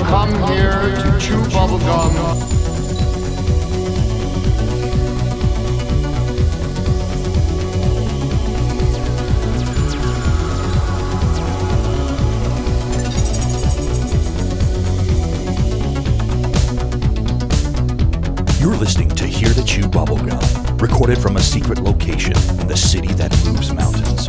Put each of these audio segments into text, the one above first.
come here to chew bubblegum. You're listening to Here to Chew Bubblegum, recorded from a secret location in the city that moves mountains.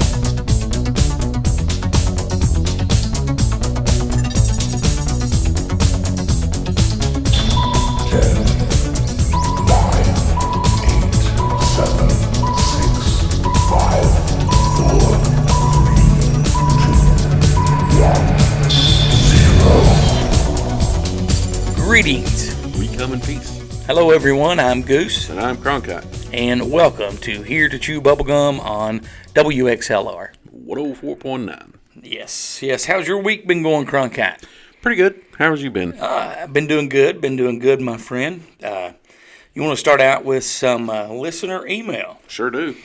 Greetings. We come in peace. Hello everyone, I'm Goose. And I'm Cronkite. And welcome to Here to Chew Bubblegum on WXLR. 104.9. Yes. How's your week been going, Cronkite? Pretty good. How's you been? I've been doing good, my friend. You want to start out with some listener email? Sure do.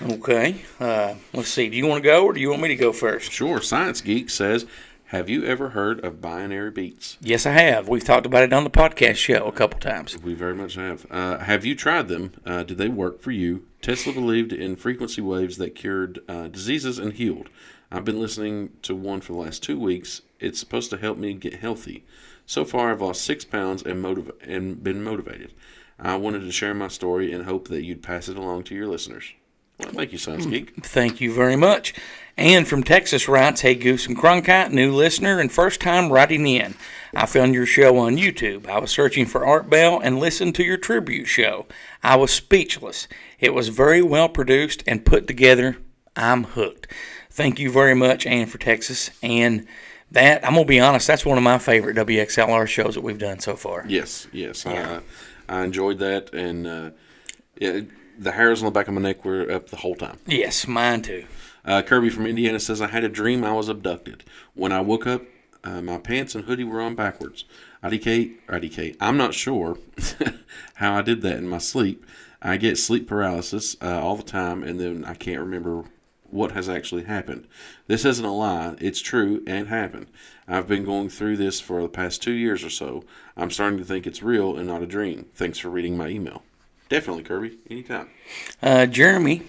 Okay. Let's see. Do you want to go or do you want me to go first? Sure. Science Geek says, have you ever heard of binary beats? Yes, I have. We've talked about it on the podcast show a couple times. We very much have. Have you tried them? Did they work for you? Tesla believed in frequency waves that cured diseases and healed. I've been listening to one for the last 2 weeks. It's supposed to help me get healthy. So far, I've lost 6 pounds and been motivated. I wanted to share my story and hope that you'd pass it along to your listeners. Well, thank you, Science Geek. Thank you very much. Ann from Texas writes, hey, Goose and Cronkite, new listener and first time writing in. I found your show on YouTube. I was searching for Art Bell and listened to your tribute show. I was speechless. It was very well produced and put together. I'm hooked. Thank you very much, Ann, for Texas. And that, I'm going to be honest, that's one of my favorite WXLR shows that we've done so far. Yes. Yeah. I enjoyed that, and the hairs on the back of my neck were up the whole time. Yes, mine too. Kirby from Indiana says, I had a dream I was abducted. When I woke up, my pants and hoodie were on backwards. IDK, I'm not sure how I did that in my sleep. I get sleep paralysis all the time, and then I can't remember what has actually happened. This isn't a lie. It's true and happened. I've been going through this for the past 2 years or so. I'm starting to think it's real and not a dream. Thanks for reading my email. Definitely, Kirby. Anytime. Jeremy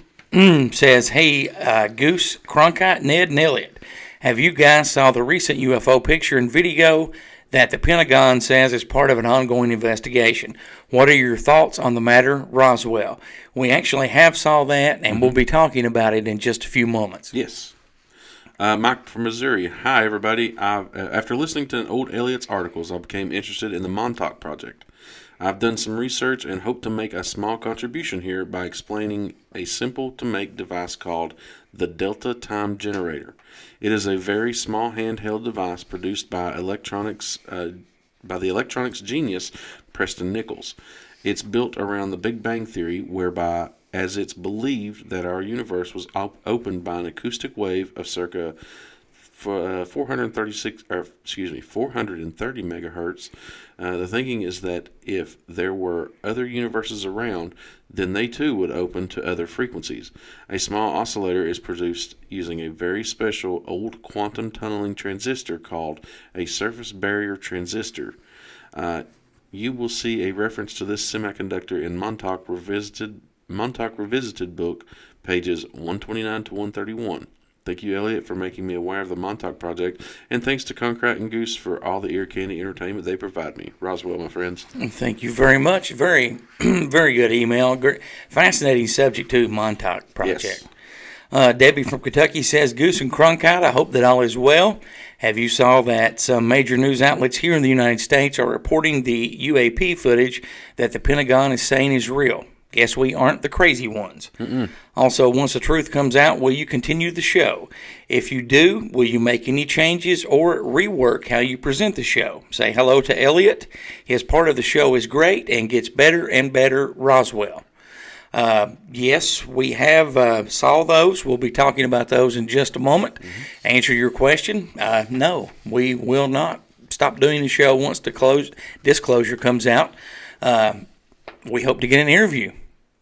says, hey, Goose, Cronkite, Ned, and Elliott, have you guys saw the recent UFO picture and video that the Pentagon says is part of an ongoing investigation? What are your thoughts on the matter, Roswell? We actually have saw that, and we'll be talking about it in just a few moments. Yes. Mike from Missouri. Hi, everybody. After listening to an old Elliott's articles, I became interested in the Montauk Project. I've done some research and hope to make a small contribution here by explaining a simple-to-make device called the Delta Time Generator. It is a very small handheld device produced by the electronics genius Preston Nichols. It's built around the Big Bang Theory, whereby, as it's believed that our universe was opened by an acoustic wave of circa 430 megahertz. The thinking is that if there were other universes around, then they too would open to other frequencies. A small oscillator is produced using a very special old quantum tunneling transistor called a surface barrier transistor. You will see a reference to this semiconductor in Montauk Revisited book, pages 129 to 131. Thank you, Elliott, for making me aware of the Montauk Project, and thanks to Cronkite and Goose for all the ear candy entertainment they provide me. Roswell, my friends. Thank you very much. Very, very good email. Great, fascinating subject, too, Montauk Project. Yes. Debbie from Kentucky says, Goose and Cronkite, I hope that all is well. Have you saw that some major news outlets here in the United States are reporting the UAP footage that the Pentagon is saying is real? Guess we aren't the crazy ones. Mm-mm. Also, once the truth comes out, will you continue the show? If you do, will you make any changes or rework how you present the show? Say hello to Elliott. His part of the show is great and gets better and better, Roswell. Yes, we have saw those. We'll be talking about those in just a moment. Mm-hmm. Answer your question, no, we will not stop doing the show once the disclosure comes out. We hope to get an interview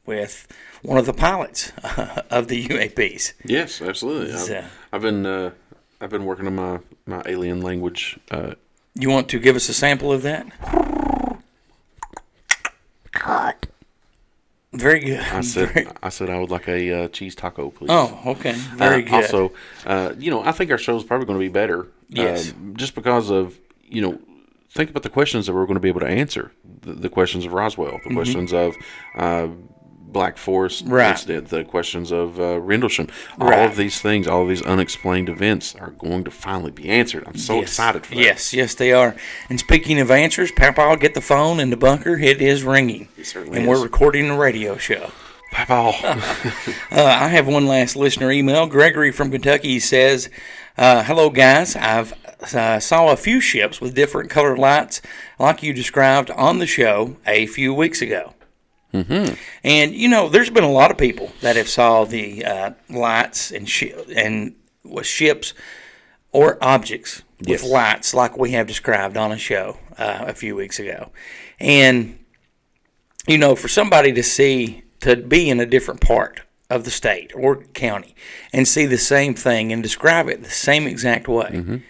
with one of the pilots of the UAPs. Yes, absolutely. I've been working on my alien language You want to give us a sample of that? Cut. Very good. I said I would like a cheese taco, please. Oh, okay. Very good. Also, I think our show is probably going to be better. Yes. Just because of, think about the questions that we're going to be able to answer. The questions of Roswell, the questions of Black Forest incident, the questions of Rendlesham. All of these things, all of these unexplained events are going to finally be answered. I'm so excited for that. Yes, they are. And speaking of answers, Papa, get the phone in the bunker. It is ringing. It certainly and is. we're recording a radio show. Papa. I have one last listener email. Gregory from Kentucky says, hello, guys. I've saw a few ships with different colored lights like you described on the show a few weeks ago. Mm-hmm. And, there's been a lot of people that have saw the lights and with ships or objects with lights like we have described on a show a few weeks ago. And, for somebody to be in a different part of the state or county and see the same thing and describe it the same exact way,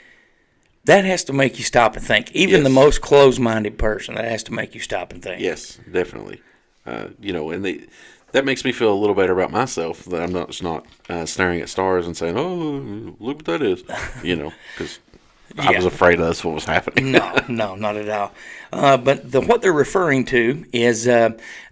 that has to make you stop and think. Even the most closed-minded person, that has to make you stop and think. Yes, definitely. And that makes me feel a little better about myself, that I'm not just not staring at stars and saying, "Oh, look what that is," because I was afraid that's what was happening. No, not at all. But what they're referring to is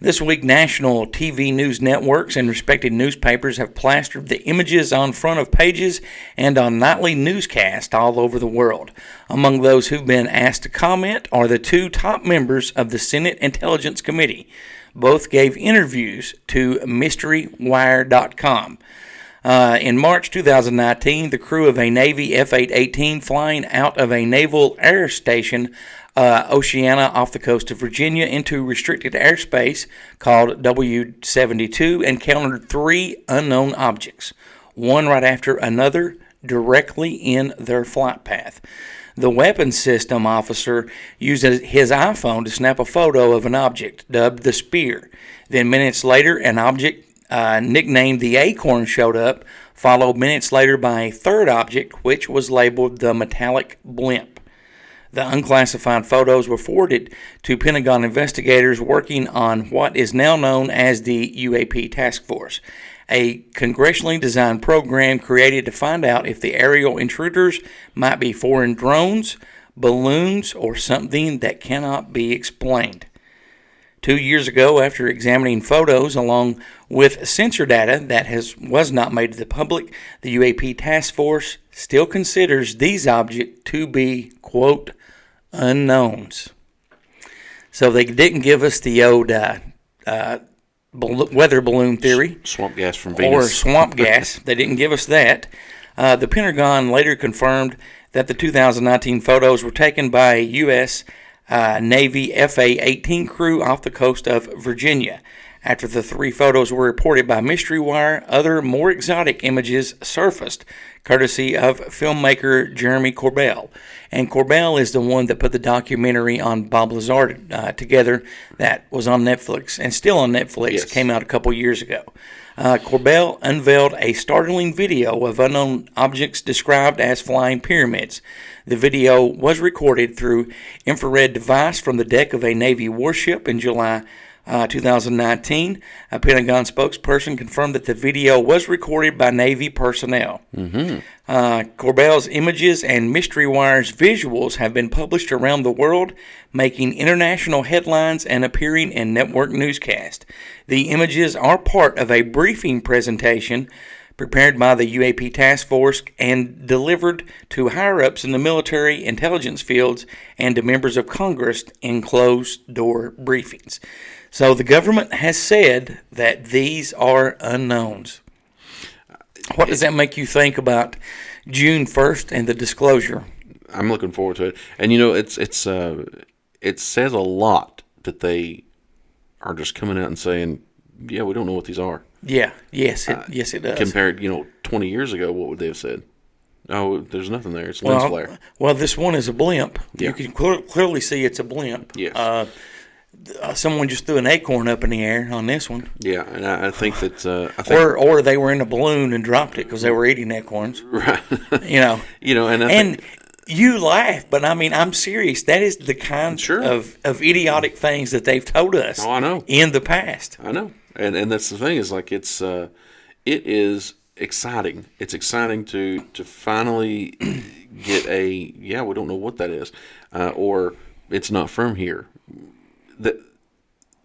this week national TV news networks and respected newspapers have plastered the images on front of pages and on nightly newscasts all over the world. Among those who've been asked to comment are the two top members of the Senate Intelligence Committee. Both gave interviews to MysteryWire.com. In March 2019, the crew of a Navy F-818 flying out of a naval air station, Oceana, off the coast of Virginia, into restricted airspace called W-72 encountered 3 unknown objects, one right after another, directly in their flight path. The weapons system officer used his iPhone to snap a photo of an object, dubbed the Spear. Then minutes later, an object nicknamed the Acorn showed up, followed minutes later by a third object, which was labeled the Metallic Blimp. The unclassified photos were forwarded to Pentagon investigators working on what is now known as the UAP Task Force, a congressionally designed program created to find out if the aerial intruders might be foreign drones, balloons, or something that cannot be explained. 2 years ago, after examining photos along with sensor data that was not made to the public, the UAP Task Force still considers these objects to be, quote, unknowns. So they didn't give us the old weather balloon theory. Swamp gas from Venus. Or swamp gas. They didn't give us that. The Pentagon later confirmed that the 2019 photos were taken by a U.S. Navy FA-18 crew off the coast of Virginia. After the 3 photos were reported by Mystery Wire, other more exotic images surfaced, courtesy of filmmaker Jeremy Corbell. And Corbell is the one that put the documentary on Bob Lazar together that was on Netflix and still on Netflix. Yes. Came out a couple years ago. Corbell unveiled a startling video of unknown objects described as flying pyramids. The video was recorded through infrared device from the deck of a Navy warship in July 2019. A Pentagon spokesperson confirmed that the video was recorded by Navy personnel. Corbell's images and Mystery Wire's visuals have been published around the world, making international headlines and appearing in network newscasts. The images are part of a briefing presentation prepared by the UAP Task Force and delivered to higher-ups in the military intelligence fields and to members of Congress in closed-door briefings. So the government has said that these are unknowns. What does that make you think about June 1st and the disclosure? I'm looking forward to it. And, it says a lot that they are just coming out and saying, yeah, we don't know what these are. Yeah, yes, it does. Compared, 20 years ago, what would they have said? Oh, there's nothing there. It's lens flare. Well, this one is a blimp. Yeah. You can clearly see it's a blimp. Yes. Someone just threw an acorn up in the air on this one. Yeah, and I think that... or they were in a balloon and dropped it because they were eating acorns. Right. And You laugh, but I mean, I'm serious. That is the kind Sure. of idiotic things that they've told us Oh, I know. in the past. I know, and that's the thing is like it is exciting. It's exciting to finally get a we don't know what that is, or it's not from here. That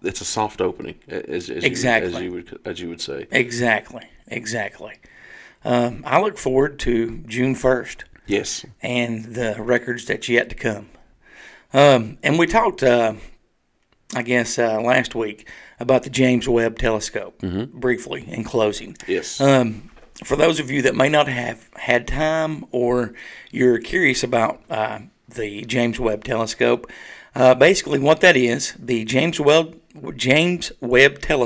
it's a soft opening, Exactly. as you would say. Exactly. I look forward to June 1st Yes. and the records that's yet to come. And we talked, I guess, last week about the James Webb Telescope briefly in closing. Yes. For those of you that may not have had time or you're curious about the James Webb Telescope, basically what that is, the James Webb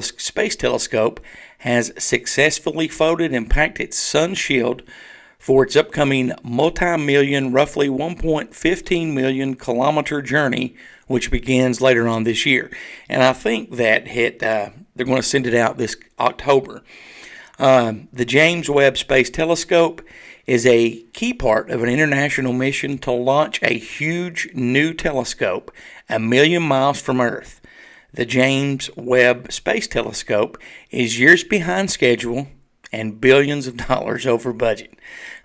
Space Telescope has successfully folded and packed its sun shield for its upcoming multi-million, roughly 1.15 million kilometer journey, which begins later on this year. And I think that they're going to send it out this October. The James Webb Space Telescope is a key part of an international mission to launch a huge new telescope 1 million miles from Earth. The James Webb Space Telescope is years behind schedule and billions of dollars over budget.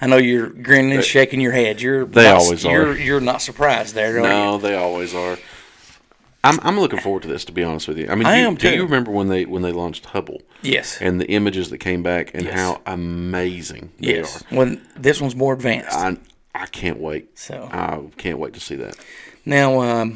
I know you're grinning and shaking your head. They always are. You're not surprised there, are you? No, they always are. I'm looking forward to this, to be honest with you. I mean, I am too. Do you remember when they launched Hubble? Yes. And the images that came back and Yes. how amazing they Yes. are. Well, this one's more advanced. I can't wait. So I can't wait to see that. now,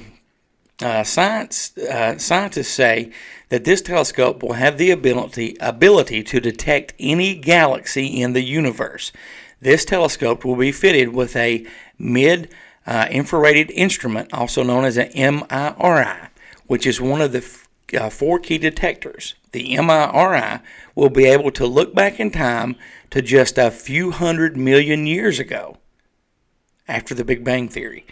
scientists say that this telescope will have the ability to detect any galaxy in the universe. This telescope will be fitted with a mid-infrared instrument, also known as an MIRI, which is one of the 4 key detectors. The MIRI will be able to look back in time to just a few 100 million years ago, after the Big Bang Theory.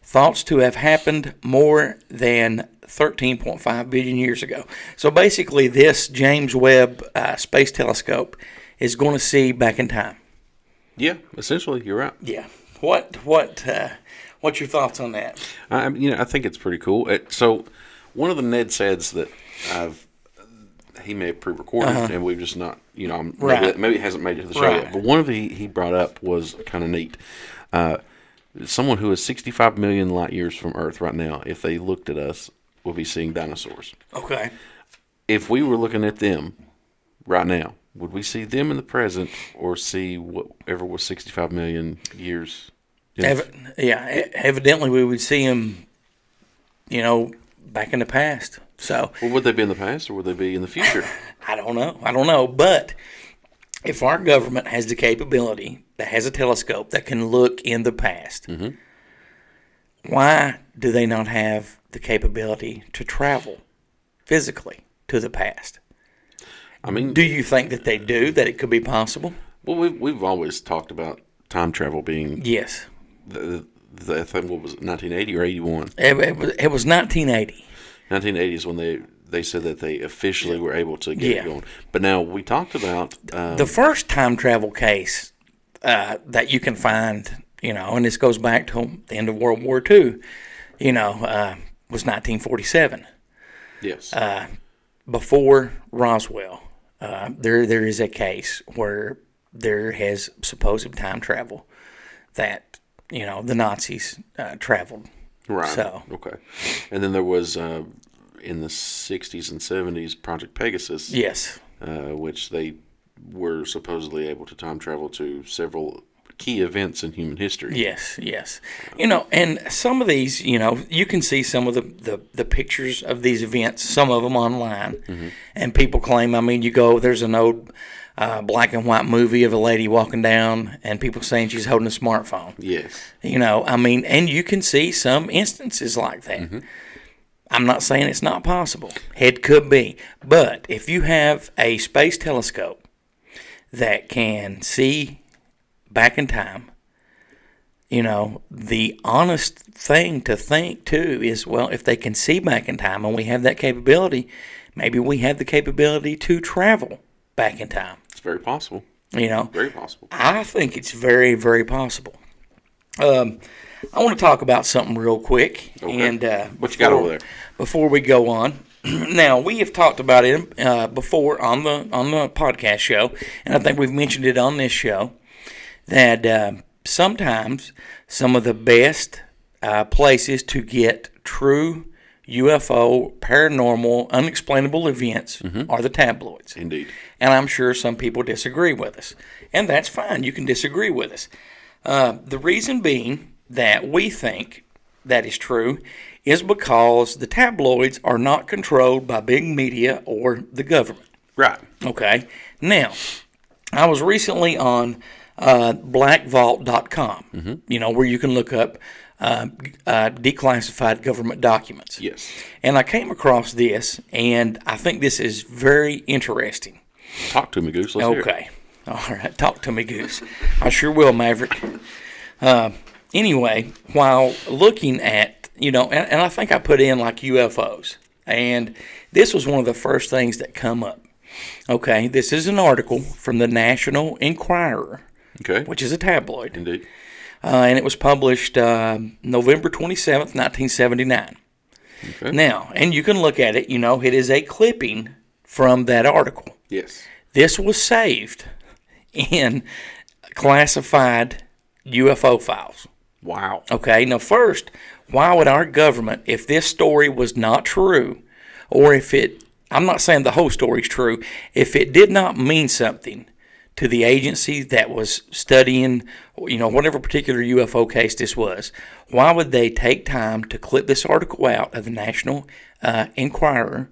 Thoughts to have happened more than 13.5 billion years ago. So basically, this James Webb Space Telescope is going to see back in time. Yeah, essentially, you're right. Yeah. What's your thoughts on that? I think it's pretty cool. So, one of the NED SAIDs that he may have pre-recorded, and we've just not, Right. maybe it hasn't made it to the show Right. yet. But one of the he brought up was kind of neat. Someone who is 65 million light years from Earth right now, if they looked at us, will be seeing dinosaurs. Okay. If we were looking at them right now, would we see them in the present or see whatever was 65 million years? Evidently we would see them, back in the past. So Well, would they be in the past or would they be in the future? I don't know. But if our government has the capability, that has a telescope that can look in the past, why do they not have the capability to travel physically to the past? I mean, Do you think that they do, that it could be possible? well, we've always talked about time travel being Yes. the I think what was it, 1980 or 81? It was 1980. 1980 is when they said that they officially were able to get it going. But now we talked about The first time travel case that you can find, and this goes back to the end of World War II, was 1947. yes, Before Roswell, there is a case where there has supposed time travel that, the Nazis traveled. right, So, okay, and then there was in the 60s and 70s Project Pegasus, yes. which they were supposedly able to time travel to several key events in human history. Yes. And some of these, you can see some of the pictures of these events, some of them online, and people claim, there's an old black and white movie of a lady walking down and people saying she's holding a smartphone. Yes. And you can see some instances like that. I'm not saying it's not possible. It could be. But if you have a space telescope that can see back in time, the honest thing to think, too, is, well, if they can see back in time and we have that capability, maybe we have the capability to travel back in time. It's very possible. Very possible. I think it's very, very possible. I want to talk about something real quick. Okay. And What you got over there? Before we go on, now we have talked about it before on the podcast show, and I think we've mentioned it on this show that sometimes some of the best places to get true UFO, paranormal, unexplainable events are the tabloids. Indeed. And I'm sure some people disagree with us. And that's fine. You can disagree with us. The reason being that we think that is true is because the tabloids are not controlled by big media or the government. Right. Okay? Now, I was recently on blackvault.com, where you can look up declassified government documents. Yes. And I came across this, and I think this is very interesting. Talk to me, Goose. Let's hear it. Okay. All right. Talk to me, Goose. I sure will, Maverick. Anyway, while looking at, and I think I put in like UFOs, and this was one of the first things that come up. Okay. This is an article from the National Enquirer, Okay. which is a tabloid. Indeed. And it was published November 27th, 1979. Okay. Now, and you can look at it, it is a clipping from that article. Yes. This was saved in classified UFO files. Wow. Okay, now first, why would our government, if this story was not true, or I'm not saying the whole story is true, if it did not mean something to the agency that was studying, whatever particular UFO case this was, why would they take time to clip this article out of the National Enquirer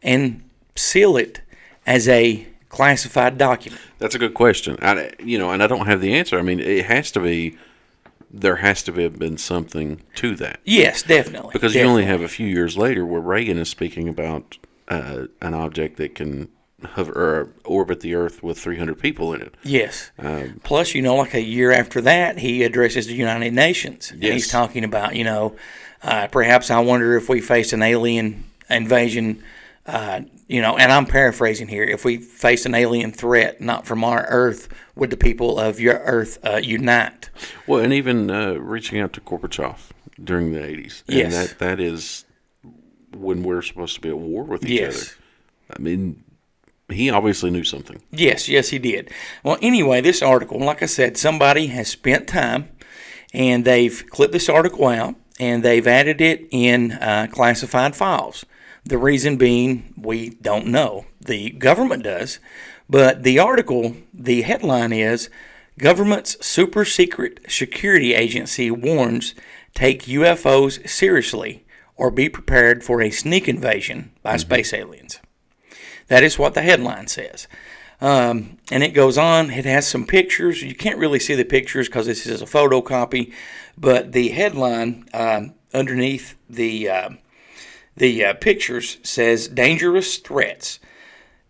and seal it as a classified document? That's a good question. And I don't have the answer. I mean, there has to have been something to that. Yes, definitely. Because you only have a few years later where Reagan is speaking about an object that can hover or orbit the Earth with 300 people in it. Yes. Plus, like a year after that, he addresses the United Nations. And he's talking about, perhaps I wonder if we faced an alien invasion, and I'm paraphrasing here, if we faced an alien threat not from our Earth, would the people of your Earth unite? Well, and even reaching out to Gorbachev during the 80s. And yes. that is when we're supposed to be at war with each other. I mean, he obviously knew something. Yes, he did. Well, anyway, this article, like I said, somebody has spent time, and they've clipped this article out, and they've added it in classified files. The reason being, we don't know. The government does. But the article, the headline is, Government's Super Secret Security Agency warns, take UFOs seriously or be prepared for a sneak invasion by space aliens. That is what the headline says. And it goes on. It has some pictures. You can't really see the pictures because this is a photocopy. But the headline underneath the pictures says, dangerous threats.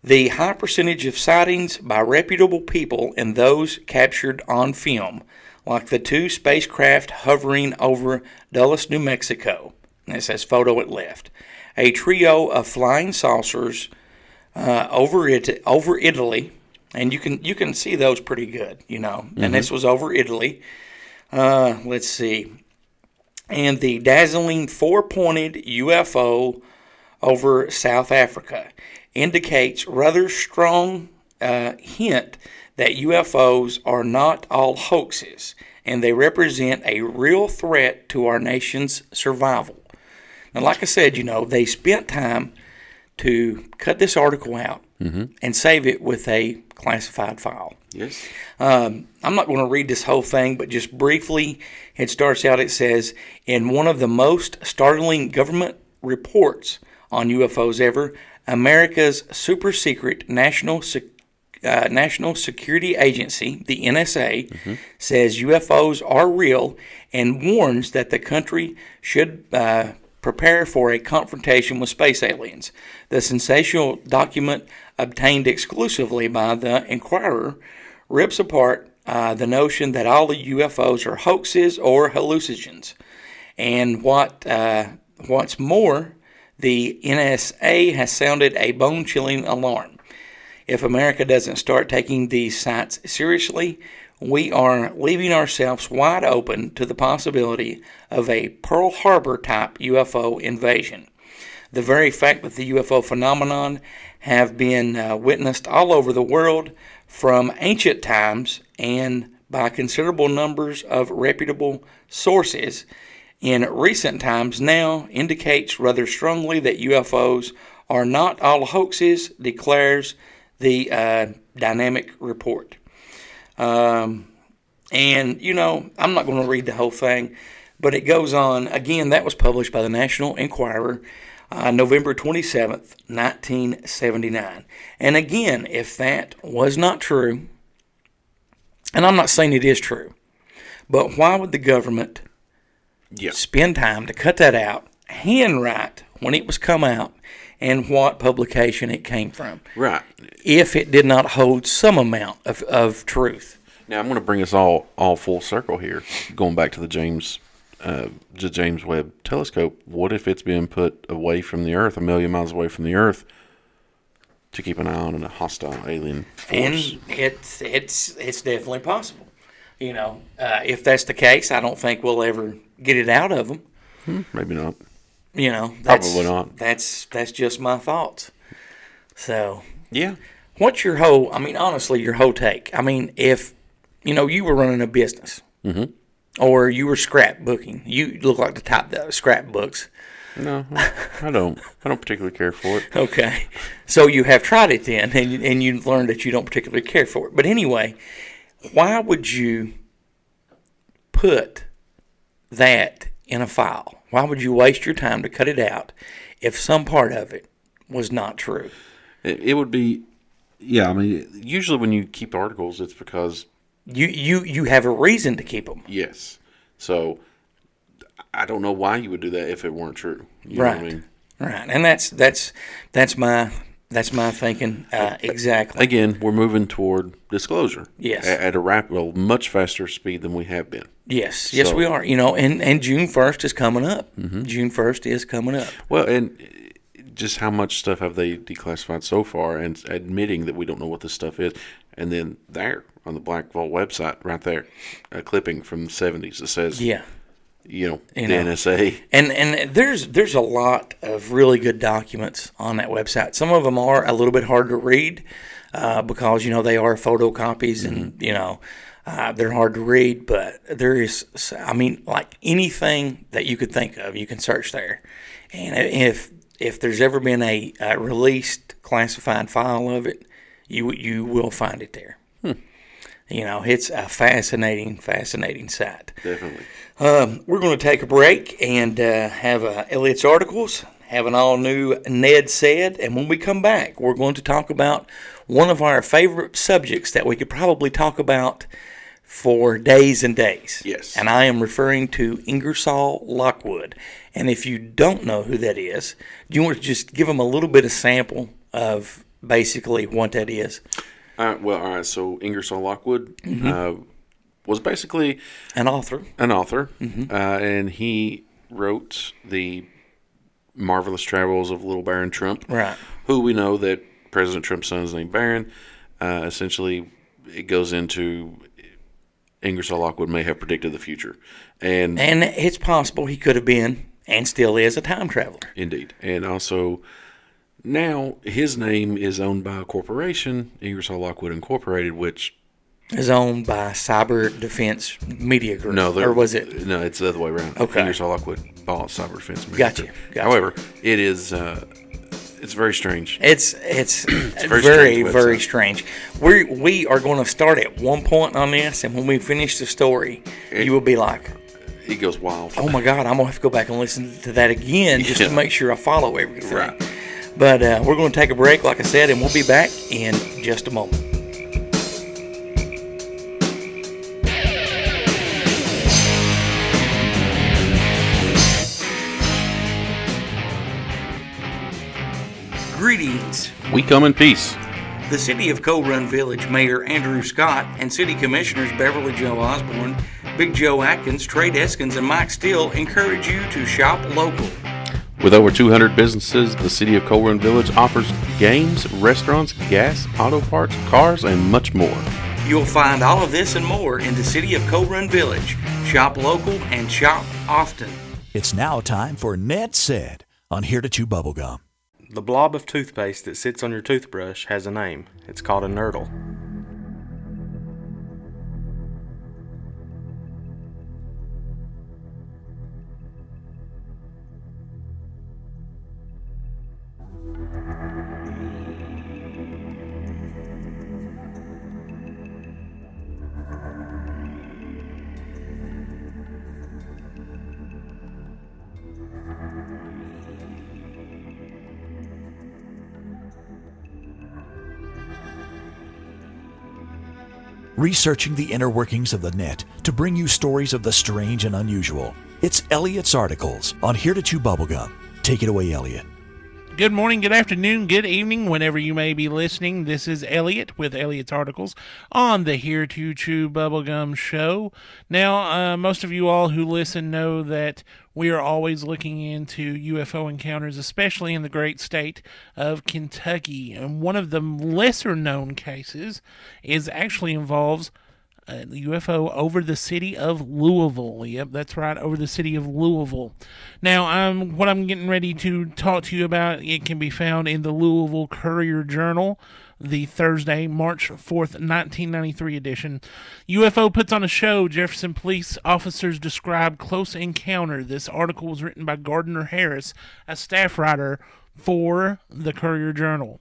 The high percentage of sightings by reputable people and those captured on film, like the two spacecraft hovering over Dulles, New Mexico. And it says photo at left. A trio of flying saucers over Italy, and you can see those pretty good, And this was over Italy. Let's see. And the dazzling four-pointed UFO over South Africa indicates rather strong hint that UFOs are not all hoaxes, and they represent a real threat to our nation's survival. Now, like I said, they spent time to cut this article out and save it with a classified file. Yes. I'm not going to read this whole thing, but just briefly, it starts out, it says, in one of the most startling government reports on UFOs ever, America's super secret National Security Agency, the NSA, says UFOs are real and warns that the country should prepare for a confrontation with space aliens. The sensational document, obtained exclusively by the Enquirer, rips apart the notion that all the UFOs are hoaxes or hallucinogens. And what's more, the NSA has sounded a bone-chilling alarm. If America doesn't start taking these sites seriously, we are leaving ourselves wide open to the possibility of a Pearl Harbor type UFO invasion. The very fact that the UFO phenomenon have been witnessed all over the world from ancient times and by considerable numbers of reputable sources in recent times now indicates rather strongly that UFOs are not all hoaxes, declares the dynamic report. And, I'm not going to read the whole thing, but it goes on. Again, that was published by the National Enquirer, November 27th, 1979. And again, if that was not true, and I'm not saying it is true, but why would the government spend time to cut that out, handwrite when it was come out, and what publication it came from? Right. If it did not hold some amount of truth. Now, I'm going to bring us all full circle here, going back to the James Webb telescope. What if it's been put away from the Earth, 1 million miles away from the Earth, to keep an eye on a hostile alien force? And it's definitely possible. If that's the case, I don't think we'll ever get it out of them. Maybe not. Probably not. That's just my thoughts. So, yeah. What's your honestly, your whole take? If, you were running a business, or you were scrapbooking, you look like the type that scrapbooks. No, I don't. I don't particularly care for it. Okay. So you have tried it then, and you learned that you don't particularly care for it. But anyway, why would you put that in a file? Why would you waste your time to cut it out if some part of it was not true? It would be, usually when you keep articles, it's because you have a reason to keep them. Yes. So I don't know why you would do that if it weren't true. You know right. what I mean? Right. And that's my thinking exactly. Again, we're moving toward disclosure. Yes. At a much faster speed than we have been. Yes. Yes, we are. And June 1st is coming up. Mm-hmm. June 1st is coming up. Well, and just how much stuff have they declassified so far, and admitting that we don't know what this stuff is. And then there on the Black Vault website, right there, a clipping from the 70s that says, the NSA. And there's a lot of really good documents on that website. Some of them are a little bit hard to read because, they are photocopies and, they're hard to read. But there is, like anything that you could think of, you can search there. And if there's ever been a released classified file of it, you will find it there. It's a fascinating site. Definitely. We're going to take a break and have Elliott's articles, have an all-new NED SAID, and when we come back, we're going to talk about one of our favorite subjects that we could probably talk about for days and days. Yes. And I am referring to Ingersoll-Lockwood. And if you don't know who that is, do you want to just give them a little bit of sample of basically what that is? All right. So Ingersoll-Lockwood was basically an author. And he wrote the Marvelous Travels of Little Baron Trump, right? Who we know that President Trump's son is named Baron. Essentially, it goes into Ingersoll-Lockwood may have predicted the future, and it's possible he could have been and still is a time traveler. Indeed, and also. Now, his name is owned by a corporation, Ingersoll-Lockwood Incorporated, which is owned by Cyber Defense Media Group. No, or was it? No, it's the other way around. Okay. Ingersoll-Lockwood bought Cyber Defense Media Gotcha. Group. However, it is it's very strange. It's very strange. We are going to start at one point on this, and when we finish the story, you will be like, it goes wild. Oh my God, I'm gonna have to go back and listen to that again just to make sure I follow everything. Right. But we're going to take a break, like I said, and we'll be back in just a moment. Greetings. We come in peace. The City of Coal Run Village Mayor Andrew Scott and City Commissioners Beverly Joe Osborne, Big Joe Atkins, Trey Deskins, and Mike Steele encourage you to shop local. With over 200 businesses, the City of Coal Run Village offers games, restaurants, gas, auto parts, cars, and much more. You'll find all of this and more in the city of Coal Run Village. Shop local and shop often. It's now time for NED SAID on Here to Chew Bubblegum. The blob of toothpaste that sits on your toothbrush has a name. It's called a nurdle. Researching the inner workings of the net to bring you stories of the strange and unusual. It's Elliott's Articles on Here to Chew Bubblegum. Take it away, Elliott. Good morning, good afternoon, good evening, whenever you may be listening. This is Elliott with Elliott's Articles on the Here to Chew Bubblegum show. Now, most of you all who listen know that we are always looking into UFO encounters, especially in the great state of Kentucky. And one of the lesser-known cases actually involves a UFO over the city of Louisville. Yep, that's right, over the city of Louisville. Now, what I'm getting ready to talk to you about, it can be found in the Louisville Courier-Journal, the Thursday, March 4th, 1993 edition. UFO puts on a show. Jefferson police officers describe close encounter. This article was written by Gardner Harris, a staff writer for the Courier-Journal.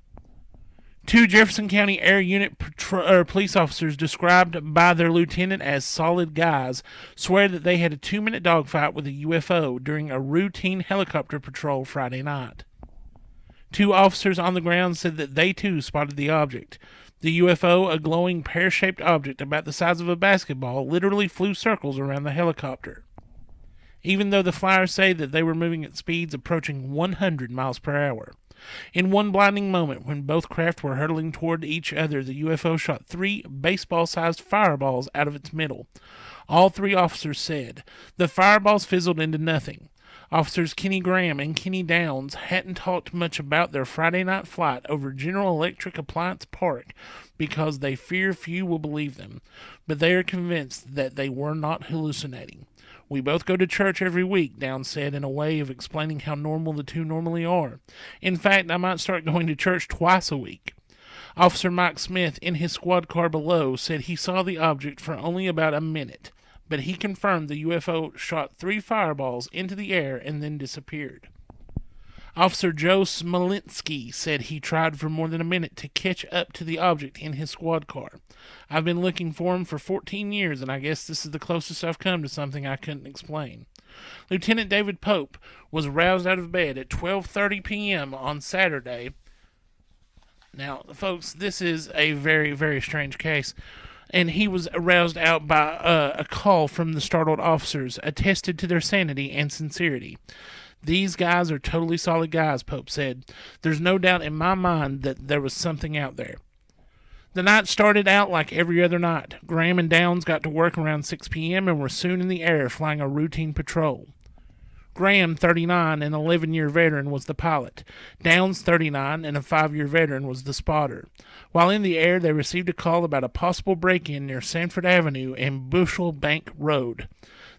Two Jefferson County Air Unit police officers, described by their lieutenant as solid guys, swear that they had a 2-minute dogfight with a UFO during a routine helicopter patrol Friday night. Two officers on the ground said that they too spotted the object. The UFO, a glowing pear-shaped object about the size of a basketball, literally flew circles around the helicopter. Even though the flyers say that they were moving at speeds approaching 100 miles per hour. In one blinding moment, when both craft were hurtling toward each other, the UFO shot 3 baseball-sized fireballs out of its middle. All 3 officers said the fireballs fizzled into nothing. Officers Kenny Graham and Kenny Downs hadn't talked much about their Friday night flight over General Electric Appliance Park because they fear few will believe them, but they are convinced that they were not hallucinating. We both go to church every week, Downs said, in a way of explaining how normal the two normally are. In fact, I might start going to church twice a week. Officer Mike Smith, in his squad car below, said he saw the object for only about a minute, but he confirmed the UFO shot 3 fireballs into the air and then disappeared. Officer Joe Smolinski said he tried for more than a minute to catch up to the object in his squad car. I've been looking for him for 14 years, and I guess this is the closest I've come to something I couldn't explain. Lieutenant David Pope was roused out of bed at 12:30 p.m. on Saturday. Now, folks, this is a very, very strange case. And he was aroused out by a call from the startled officers, attested to their sanity and sincerity. These guys are totally solid guys, Pope said. There's no doubt in my mind that there was something out there. The night started out like every other night. Graham and Downs got to work around 6 p.m. and were soon in the air flying a routine patrol. Graham, 39, an 11-year veteran, was the pilot. Downs, 39, and a 5-year veteran, was the spotter. While in the air, they received a call about a possible break-in near Sanford Avenue and Bushel Bank Road.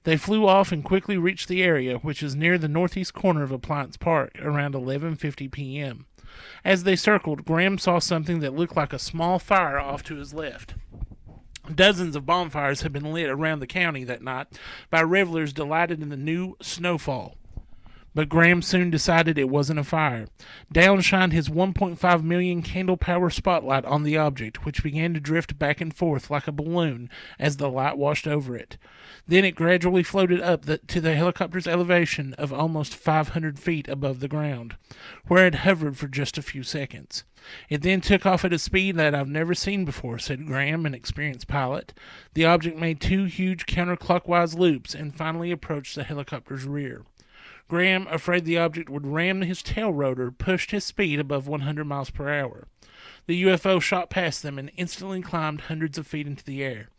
They flew off and quickly reached the area, which is near the northeast corner of Appliance Park, around 11:50 p.m. As they circled, Graham saw something that looked like a small fire off to his left. Dozens of bonfires had been lit around the county that night by revelers delighted in the new snowfall. But Graham soon decided it wasn't a fire. Downs shined his 1.5 million candle power spotlight on the object, which began to drift back and forth like a balloon as the light washed over it. Then it gradually floated up to the helicopter's elevation of almost 500 feet above the ground, where it hovered for just a few seconds. It then took off at a speed that I've never seen before, said Graham, an experienced pilot. The object made 2 huge counterclockwise loops and finally approached the helicopter's rear. Graham, afraid the object would ram his tail rotor, pushed his speed above 100 miles per hour. The UFO shot past them and instantly climbed hundreds of feet into the air.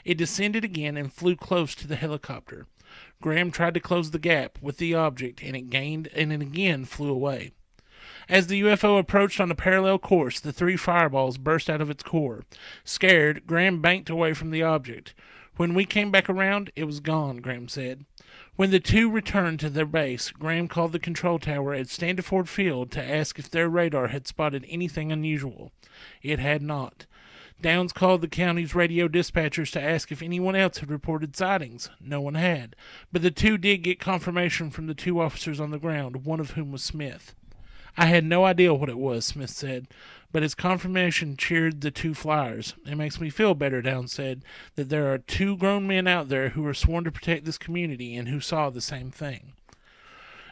It descended again and flew close to the helicopter. Graham tried to close the gap with the object, and it again flew away. As the UFO approached on a parallel course, the 3 fireballs burst out of its core. Scared, Graham banked away from the object. When we came back around, it was gone, Graham said. When the 2 returned to their base, Graham called the control tower at Standiford Field to ask if their radar had spotted anything unusual. It had not. Downs called the county's radio dispatchers to ask if anyone else had reported sightings. No one had, but the 2 did get confirmation from the 2 officers on the ground, one of whom was Smith. I had no idea what it was, Smith said, but his confirmation cheered the 2 flyers. It makes me feel better, Downs said, that there are 2 grown men out there who are sworn to protect this community and who saw the same thing.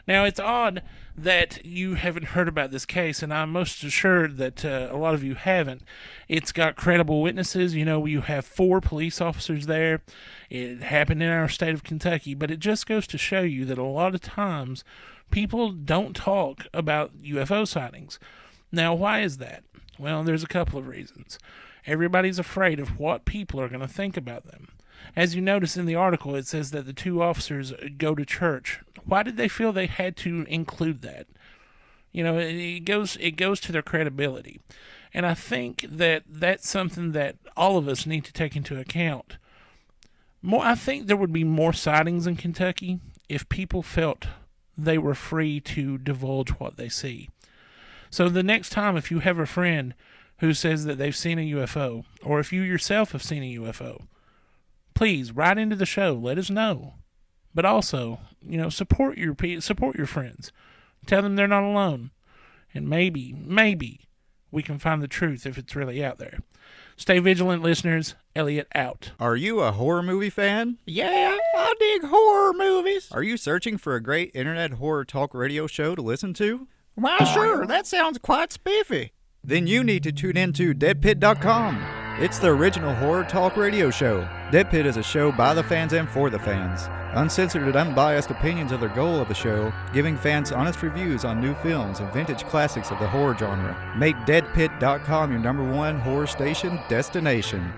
Now, it's odd that you haven't heard about this case, and I'm most assured that a lot of you haven't. It's got credible witnesses. You know, you have 4 police officers there. It happened in our state of Kentucky, but it just goes to show you that a lot of times people don't talk about UFO sightings. Now, why is that? Well, there's a couple of reasons. Everybody's afraid of what people are going to think about them. As you notice in the article, it says that the 2 officers go to church. Why did they feel they had to include that? You know, it goes to their credibility. And I think that that's something that all of us need to take into account. I think there would be more sightings in Kentucky if people felt they were free to divulge what they see. So the next time, if you have a friend who says that they've seen a UFO, or if you yourself have seen a UFO, please write into the show. Let us know. But also, you know, support your friends. Tell them they're not alone. And maybe we can find the truth if it's really out there. Stay vigilant, listeners. Elliott out. Are you a horror movie fan? Yeah, I dig horror movies. Are you searching for a great internet horror talk radio show to listen to? Why, sure, that sounds quite spiffy. Then you need to tune into deadpit.com. It's the original horror talk radio show. Dead Pit is a show by the fans and for the fans. Uncensored and unbiased opinions are the goal of the show, giving fans honest reviews on new films and vintage classics of the horror genre. Make deadpit.com your #1 horror station destination.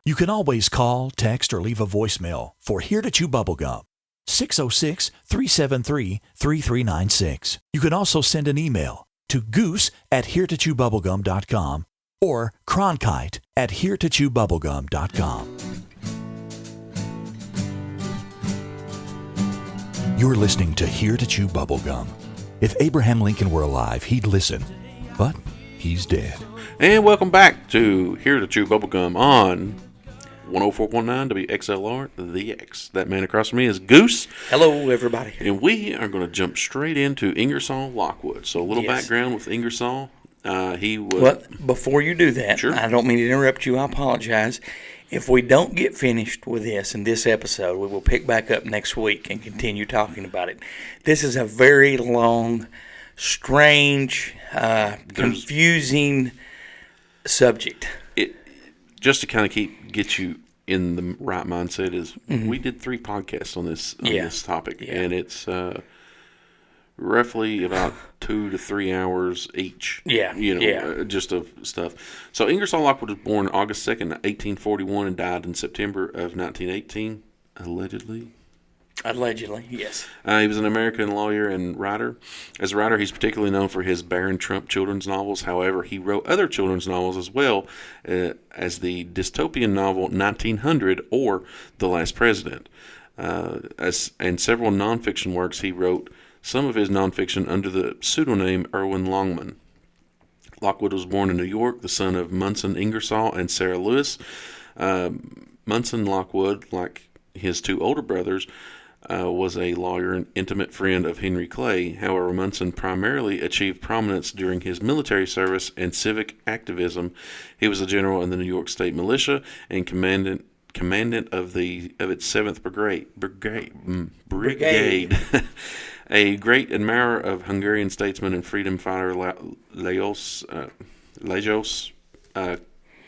You can always call, text, or leave a voicemail for Here to Chew Bubblegum. 606-373-3396. You can also send an email to goose@heretochewbubblegum.com or cronkite@heretochewbubblegum.com. You're listening to Here to Chew Bubblegum. If Abraham Lincoln were alive, he'd listen, but he's dead. And welcome back to Here to Chew Bubblegum on 104.9 WXLR, the X. That man across from me is Goose. Hello, everybody. And we are going to jump straight into Ingersoll-Lockwood. So a little background with Ingersoll. He was... Well, before you do that, Sure. I don't mean to interrupt you. I apologize. If we don't get finished with this in this episode, we will pick back up next week and continue talking about it. This is a very long, strange, confusing subject. Just to kind of get you in the right mindset is we did 3 podcasts on this topic, and it's roughly about 2 to 3 hours each. Just of stuff. So Ingersoll-Lockwood was born August 2nd, 1841, and died in September of 1918, allegedly. Allegedly, yes. He was an American lawyer and writer. As a writer, he's particularly known for his Baron Trump children's novels. However, he wrote other children's novels as well, as the dystopian novel 1900 or The Last President. And several nonfiction works he wrote, some of his nonfiction under the pseudonym Irwin Longman. Lockwood was born in New York, the son of Munson Ingersoll and Sarah Lewis. Munson Lockwood, like his 2 older brothers, was a lawyer and intimate friend of Henry Clay. However, Munson primarily achieved prominence during his military service and civic activism. He was a general in the New York State Militia and commandant of its 7th Brigade. A great admirer of Hungarian statesman and freedom fighter Lajos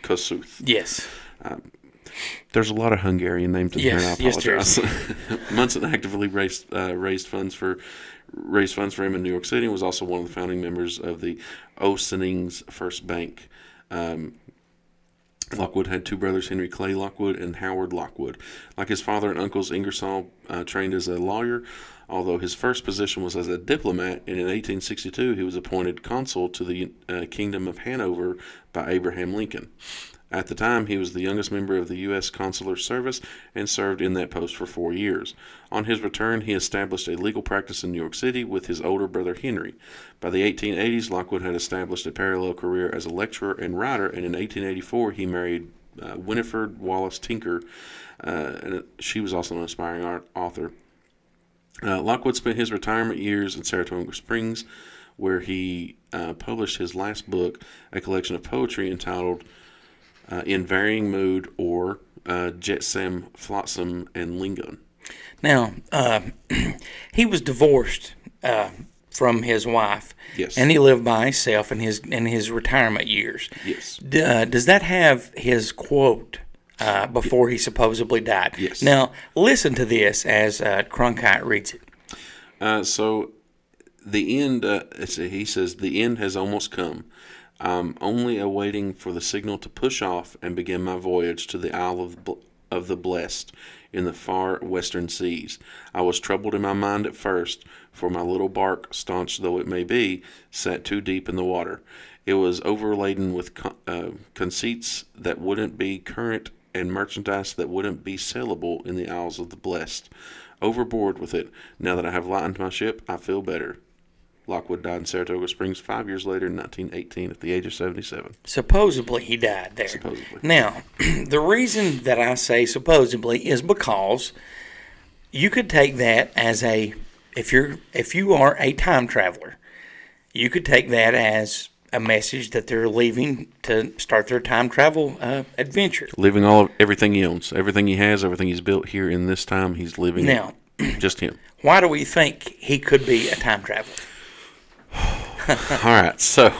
Kossuth. Yes. There's a lot of Hungarian names in here, and I apologize. Yes, Munson actively raised funds for him in New York City and was also one of the founding members of the Osenings First Bank. Lockwood had two brothers, Henry Clay Lockwood and Howard Lockwood. Like his father and uncles, Ingersoll trained as a lawyer, although his first position was as a diplomat, and in 1862 he was appointed consul to the Kingdom of Hanover by Abraham Lincoln. At the time, he was the youngest member of the U.S. Consular Service and served in that post for 4 years. On his return, he established a legal practice in New York City with his older brother Henry. By the 1880s, Lockwood had established a parallel career as a lecturer and writer, and in 1884 he married Winifred Wallace Tinker, and she was also an aspiring author. Lockwood spent his retirement years in Saratoga Springs, where he published his last book, a collection of poetry entitled In Varying Mood, or Jetsam, Flotsam, and Lingon. Now, he was divorced from his wife, Yes. and he lived by himself in his retirement years. Yes. Does that have his quote before he supposedly died? Yes. Now, listen to this as Cronkite reads it. So the end, he says, the end has almost come. I'm only awaiting for the signal to push off and begin my voyage to the Isle of the Blessed in the far western seas. I was troubled in my mind at first, for my little bark, staunch though it may be, sat too deep in the water. It was overladen with conceits that wouldn't be current and merchandise that wouldn't be sellable in the Isles of the Blessed. Overboard with it. Now that I have lightened my ship, I feel better. Lockwood died in Saratoga Springs 5 years later in 1918 at the age of 77. Supposedly he died there. Supposedly. Now, the reason that I say supposedly is because you could take that as if you are a time traveler, you could take that as a message that they're leaving to start their time travel adventure. Leaving everything he owns, everything he has, everything he's built here in this time, he's living Now, just him. Why do we think he could be a time traveler? All right, so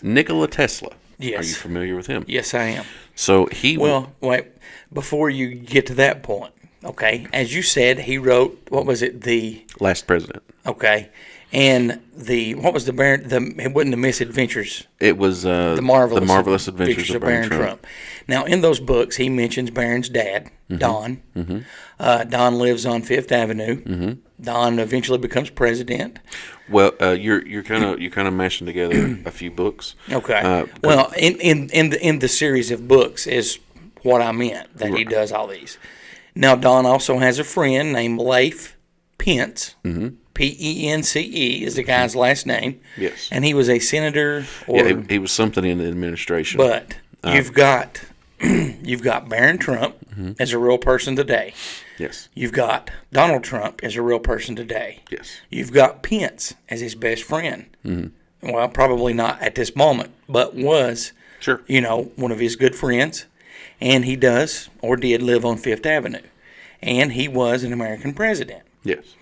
Nikola Tesla. Yes. Are you familiar with him? Yes, I am. So he. Well, wait. Before you get to that point, okay. As you said, he wrote. What was it? The last president. Okay, and what was the Baron? It wasn't the Misadventures. It was the Marvelous Adventures of Baron Trump. Now, in those books, he mentions Barron's dad, Don. Mm-hmm. Don lives on Fifth Avenue. Mm-hmm. Don eventually becomes president. Well, you're kind of mashing together a few books. Okay. Well, in the series of books is what I meant, that he does all these. Now, Don also has a friend named Leif Pence. Mm-hmm. Pence is the guy's last name. Yes. And he was a senator. He was something in the administration. But you've got Barron Trump as a real person today. Yes. You've got Donald Trump as a real person today. Yes. You've got Pence as his best friend. Mm-hmm. Well, probably not at this moment, but was, sure, one of his good friends. And he does or did live on Fifth Avenue. And he was an American president. Yes.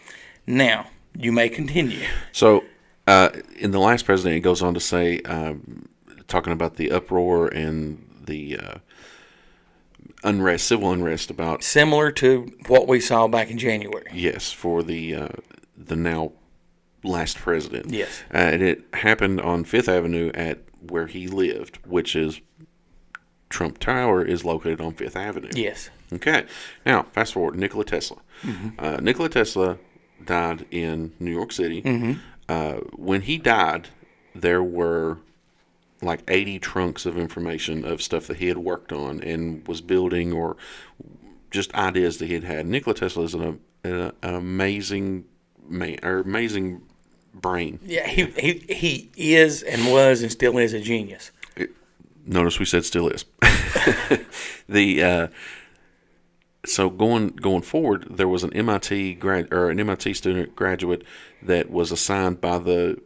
Now, you may continue. So, in the last president, it goes on to say, talking about the uproar and the civil unrest about... Similar to what we saw back in January. Yes, for the now last president. Yes. And it happened on Fifth Avenue at where he lived, which is Trump Tower is located on Fifth Avenue. Yes. Okay. Now, fast forward, Nikola Tesla. Mm-hmm. Nikola Tesla died in New York City. Mm-hmm. When he died, there were like 80 trunks of information of stuff that he had worked on and was building, or just ideas that he had had. Nikola Tesla is an amazing man, or amazing brain. Yeah, he is and was and still is a genius. Notice we said still is. So going forward, there was an MIT student graduate that was assigned by the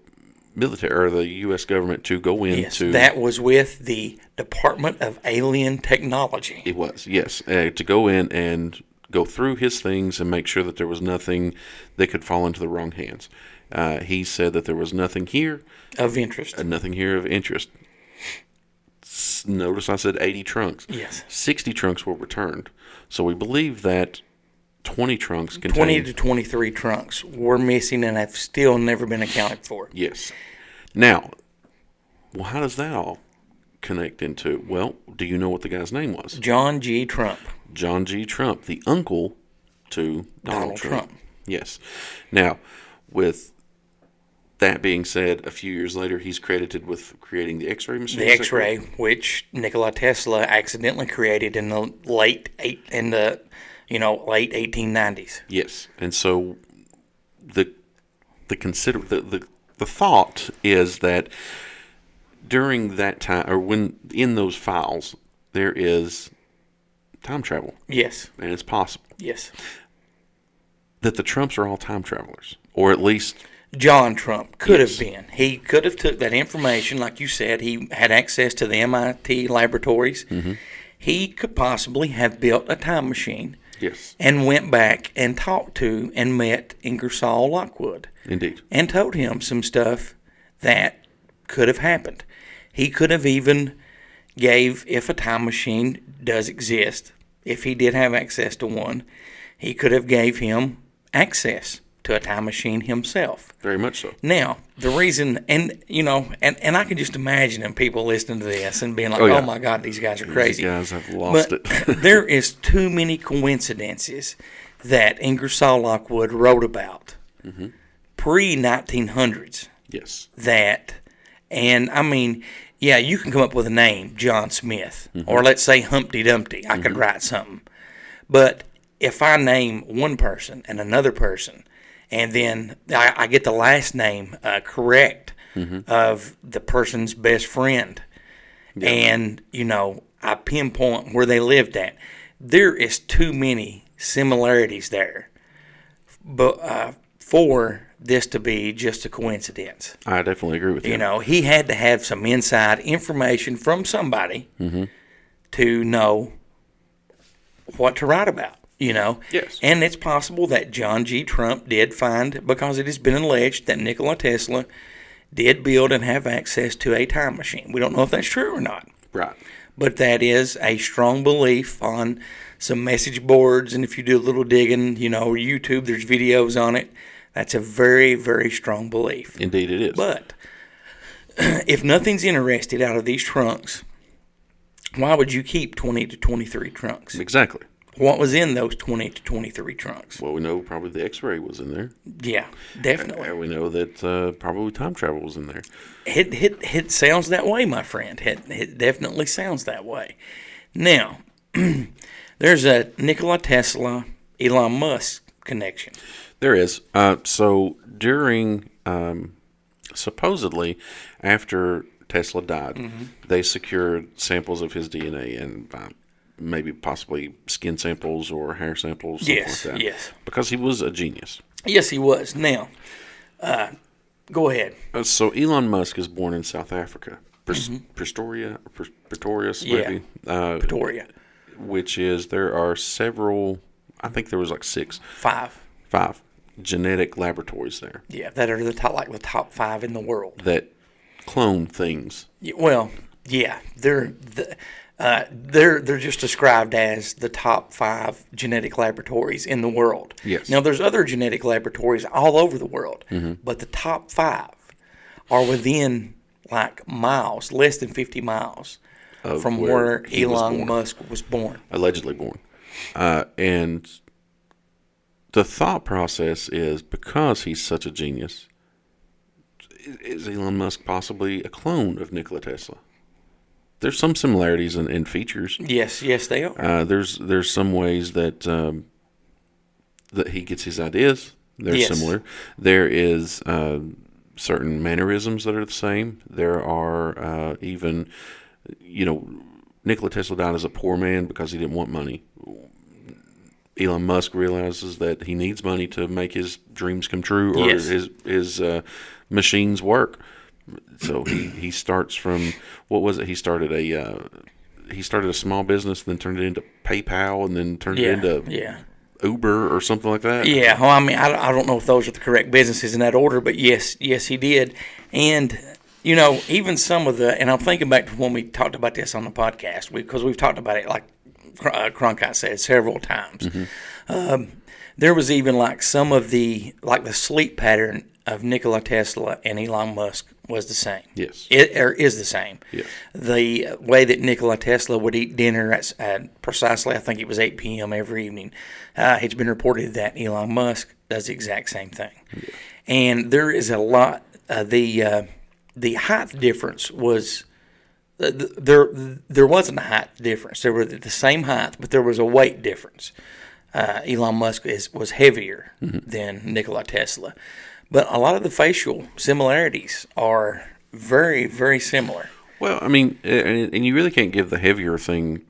military or the U.S. government to go into. Yes, that was with the Department of Alien Technology. It was, yes, to go in and go through his things and make sure that there was nothing that could fall into the wrong hands. He said that there was nothing here of interest. Nothing here of interest. Notice I said 80 trunks. Yes. 60 trunks were returned. So we believe that 20 trunks contained... 20 to 23 trunks were missing and have still never been accounted for. Yes. Now, well, how does that all connect into? Well, do you know what the guy's name was? John G. Trump. John G. Trump, the uncle to Donald Trump. Yes. Now, with that being said, a few years later, he's credited with creating the X-ray machine. The X-ray, which Nikola Tesla accidentally created in the late 1890s. Yes, and so the thought is that during that time, or when in those files, there is time travel. Yes. And it's possible. Yes. That the Trumps are all time travelers, or at least John Trump could Yes. have been. He could have took that information, like you said. He had access to the MIT laboratories. Mm-hmm. He could possibly have built a time machine yes, and went back and talked to and met Ingersoll-Lockwood indeed. and told him some stuff that could have happened. He could have even gave, if a time machine does exist, if he did have access to one, he could have gave him access to a time machine himself. Very much so. Now, the reason, and I can just imagine them people listening to this and being like, Oh, yeah. oh my God, these guys are crazy. These guys have lost But it. there is too many coincidences that Ingersoll-Lockwood wrote about pre-1900s Yes. that, and I mean, yeah, you can come up with a name, John Smith, or let's say Humpty Dumpty. I could write something. But if I name one person and another person, and then I get the last name correct of the person's best friend, and, I pinpoint where they lived at, there is too many similarities there but for this to be just a coincidence. I definitely agree with you. He had to have some inside information from somebody to know what to write about, Yes. And it's possible that John G. Trump did find, because it has been alleged that Nikola Tesla did build and have access to a time machine. We don't know if that's true or not. Right. But that is a strong belief on some message boards, and if you do a little digging, YouTube, there's videos on it. That's a very, very strong belief. Indeed it is. But if nothing's interested out of these trunks, why would you keep 20 to 23 trunks? Exactly. What was in those 20 to 23 trunks? Well, we know probably the X-ray was in there. Yeah, definitely. And we know that probably time travel was in there. It sounds that way, my friend. It definitely sounds that way. Now, there's a Nikola Tesla, Elon Musk connection. There is. So during, supposedly, after Tesla died, they secured samples of his DNA and maybe possibly skin samples or hair samples, something like that. Yes. Because he was a genius. Yes, he was. Now, go ahead. So Elon Musk is born in South Africa. Pretoria, maybe? Pretoria. Which is, there are several, I think there was like 5 genetic laboratories there Yeah, that are the top 5 in the world. that clone things. Well, yeah, they're just described as the top 5 genetic laboratories in the world. Yes. Now, there's other genetic laboratories all over the world, but the top 5 are within like miles, less than 50 miles Of from where where he was Elon born. Musk was born. Allegedly born. And the thought process is, because he's such a genius, is Elon Musk possibly a clone of Nikola Tesla? There's some similarities in features. Yes, they are. There's some ways that that he gets his ideas. They're Yes. similar. There is certain mannerisms that are the same. There are even, Nikola Tesla died as a poor man because he didn't want money. Elon Musk realizes that he needs money to make his dreams come true, or Yes. his machines work. So he starts from, what was it? He started a small business, then turned it into PayPal, and then turned it into Uber or something like that. Yeah, well, I mean, I don't know if those are the correct businesses in that order, but yes, he did. And, even some of and I'm thinking back to when we talked about this on the podcast, because we've talked about it, like Cronkite said, several times. There was even like some of the sleep pattern of Nikola Tesla and Elon Musk was the same. Yes. Is the same. Yes. The way that Nikola Tesla would eat dinner at precisely, I think it was 8 p.m. every evening, it's been reported that Elon Musk does the exact same thing. Yeah. And there is a lot. The height difference was there wasn't a height difference. They were the same height, but there was a weight difference. Elon Musk was heavier than Nikola Tesla. But a lot of the facial similarities are very, very similar. Well, I mean, and you really can't give the heavier thing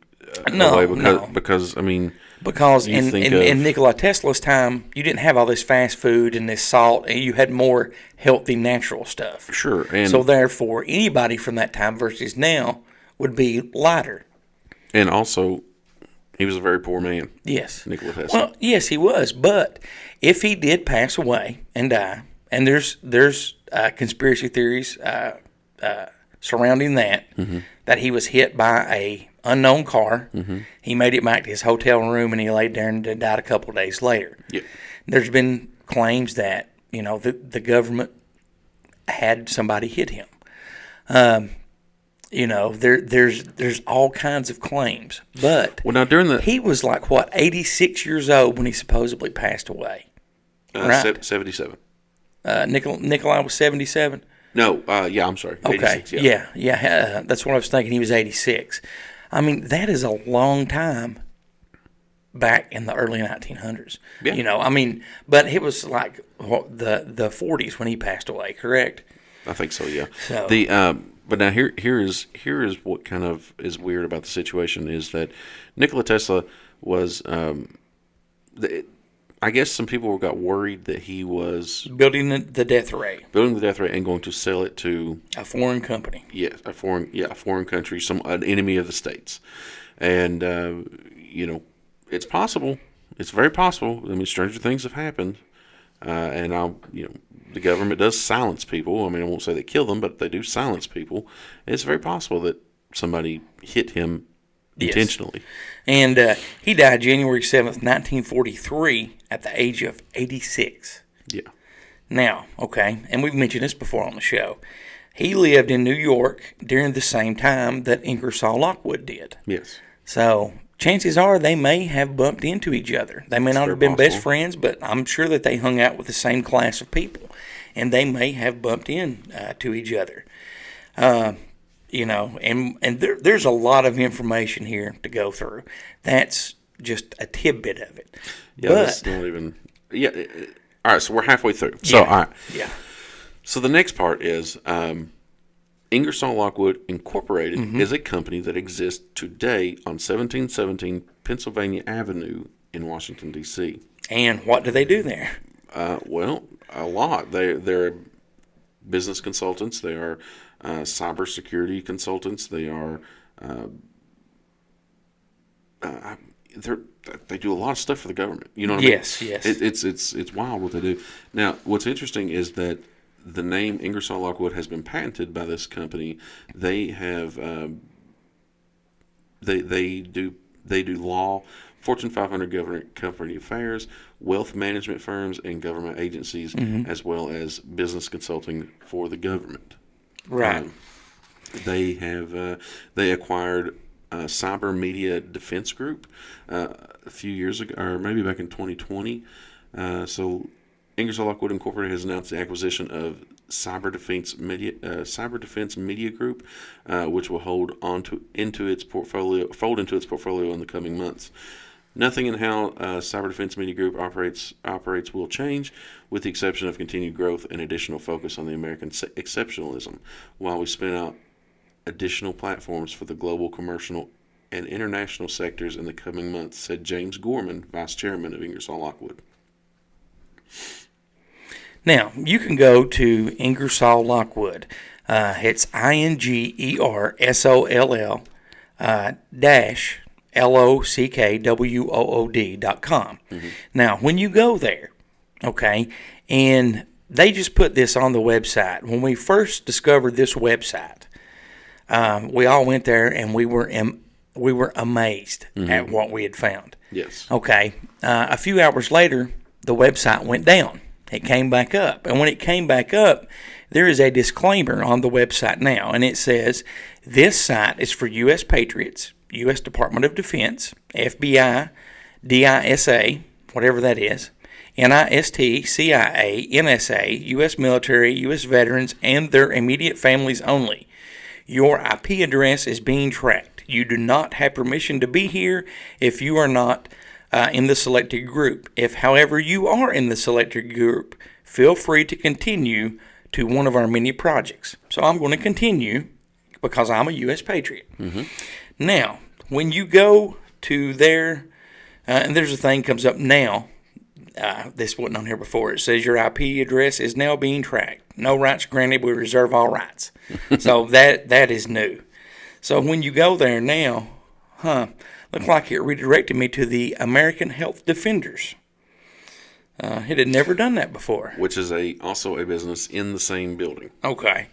away because I mean, because in Nikola Tesla's time, you didn't have all this fast food and this salt, and you had more healthy, natural stuff. Sure, and so therefore, anybody from that time versus now would be lighter. And also, he was a very poor man. Yes, Nikola Tesla. Well, yes, he was. But if he did pass away and die, and there's conspiracy theories surrounding that that he was hit by a unknown car. He made it back to his hotel room and he laid there and died a couple of days later. Yeah. There's been claims that the government had somebody hit him. There's all kinds of claims, but he was like 86 years old when he supposedly passed away. Right? 77. Nikolai was 77. No, I'm sorry. Okay, 86, yeah. That's what I was thinking. He was 86. I mean, that is a long time back in the early 1900s. Yeah. But it was like the 40s when he passed away, correct? I think so, yeah. So, but now here is what kind of is weird about the situation is that Nikola Tesla was I guess some people got worried that he was building the death ray and going to sell it to a foreign company. Yes, a foreign country, an enemy of the states, and it's possible. It's very possible. I mean, stranger things have happened, and the government does silence people. I mean, I won't say they kill them, but they do silence people. It's very possible that somebody hit him intentionally. Yes. And he died January 7th, 1943, at the age of 86. Yeah. Now, okay, and we've mentioned this before on the show. He lived in New York during the same time that Ingersoll-Lockwood did. Yes. So chances are they may have bumped into each other. They may not have been best friends, but I'm sure that they hung out with the same class of people, and they may have bumped to each other. And there's a lot of information here to go through. That's just a tidbit of it. Yeah, that's not even. Yeah. All right, so we're halfway through. So, all right. Yeah. So the next part is Ingersoll-Lockwood Incorporated is a company that exists today on 1717 Pennsylvania Avenue in Washington, D.C. And what do they do there? Well, a lot. They're business consultants. They are cybersecurity consultants. They are they do a lot of stuff for the government. You know what I mean? Yes. It's wild what they do. Now, what's interesting is that the name Ingersoll-Lockwood has been patented by this company. They have they do law, Fortune 500 government company affairs, wealth management firms, and government agencies, as well as business consulting for the government. Right. They acquired Cyber Media Defense Group a few years ago, or maybe back in 2020. So Ingersoll-Lockwood Incorporated has announced the acquisition of Cyber Defense Media Group, which will fold into its portfolio in the coming months. Nothing in how Cyber Defense Media Group operates will change, with the exception of continued growth and additional focus on the American exceptionalism, while we spin out additional platforms for the global, commercial, and international sectors in the coming months, said James Gorman, Vice Chairman of Ingersoll-Lockwood. Now, you can go to Ingersoll-Lockwood. It's INGERSOLL dash LOCKWOOD.com. Now, when you go there, okay, and they just put this on the website. When we first discovered this website, we all went there and we were amazed at what we had found. Yes. Okay. A few hours later, the website went down. it came back up. And when it came back up, there is a disclaimer on the website now, and it says, this site is for U.S. patriots, U.S. Department of Defense, FBI, DISA, whatever that is, NIST, CIA, NSA, U.S. military, U.S. veterans, and their immediate families only. Your IP address is being tracked. You do not have permission to be here if you are not in the selected group. If, however, you are in the selected group, feel free to continue to one of our many projects. So I'm going to continue because I'm a U.S. patriot. Now, when you go to their, and there's a thing comes up now, this wasn't on here before, it says your IP address is now being tracked. No rights granted, we reserve all rights. So that is new. So when you go there now, looked like it redirected me to the American Health Defenders. It had never done that before. Which is also a business in the same building. Okay.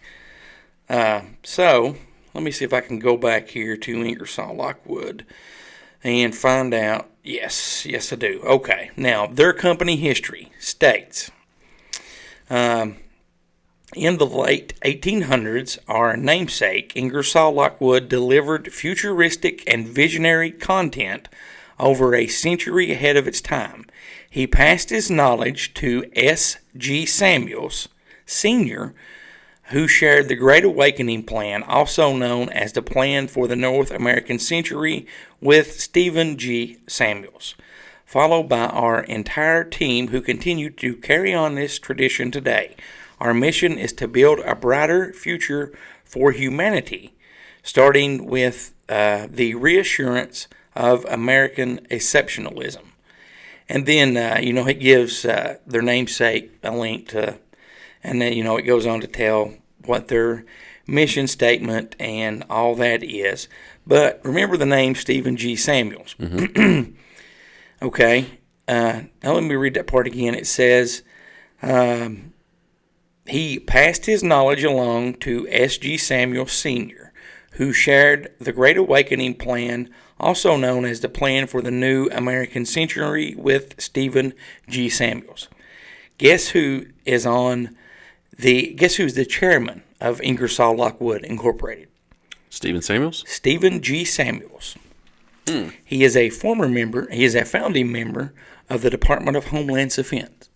So let me see if I can go back here to Ingersoll-Lockwood and find out. Yes, I do. Okay. Now, their company history states, in the late 1800s, our namesake, Ingersoll-Lockwood, delivered futuristic and visionary content over a century ahead of its time. He passed his knowledge to S.G. Samuels, Sr., who shared the Great Awakening Plan, also known as the Plan for the North American Century, with Stephen G. Samuels, followed by our entire team who continue to carry on this tradition today. Our mission is to build a brighter future for humanity, starting with the reassurance of American exceptionalism. And then, it gives their namesake a link to, and then, it goes on to tell what their mission statement and all that is. But remember the name Stephen G. Samuels. Okay. Now let me read that part again. It says, he passed his knowledge along to S.G. Samuels Sr., who shared the Great Awakening Plan, also known as the Plan for the New American Century, with Stephen G. Samuels. Guess who's the chairman of Ingersoll-Lockwood Incorporated? Stephen Samuels? Stephen G. Samuels. He is a founding member of the Department of Homeland Defense.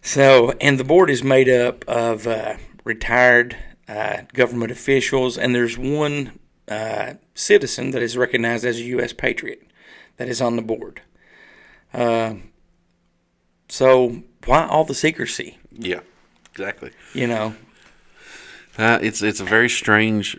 So, and the board is made up of retired government officials, and there's one citizen that is recognized as a U.S. patriot that is on the board. So, why all the secrecy? Yeah, exactly. It's a very strange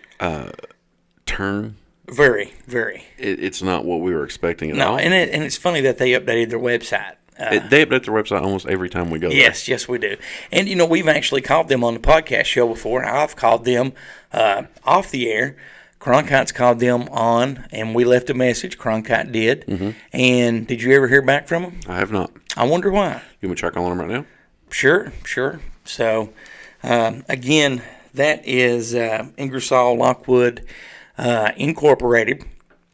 turn. Very, very. It's not what we were expecting at all. No, and it's funny that they updated their website. They update their website almost every time we go there. Yes, we do. And, we've actually called them on the podcast show before. I've called them off the air. Cronkite's called them on, and we left a message. Cronkite did. And did you ever hear back from them? I have not. I wonder why. You want me to check on them right now? Sure. So, again, that is Ingersoll-Lockwood Incorporated.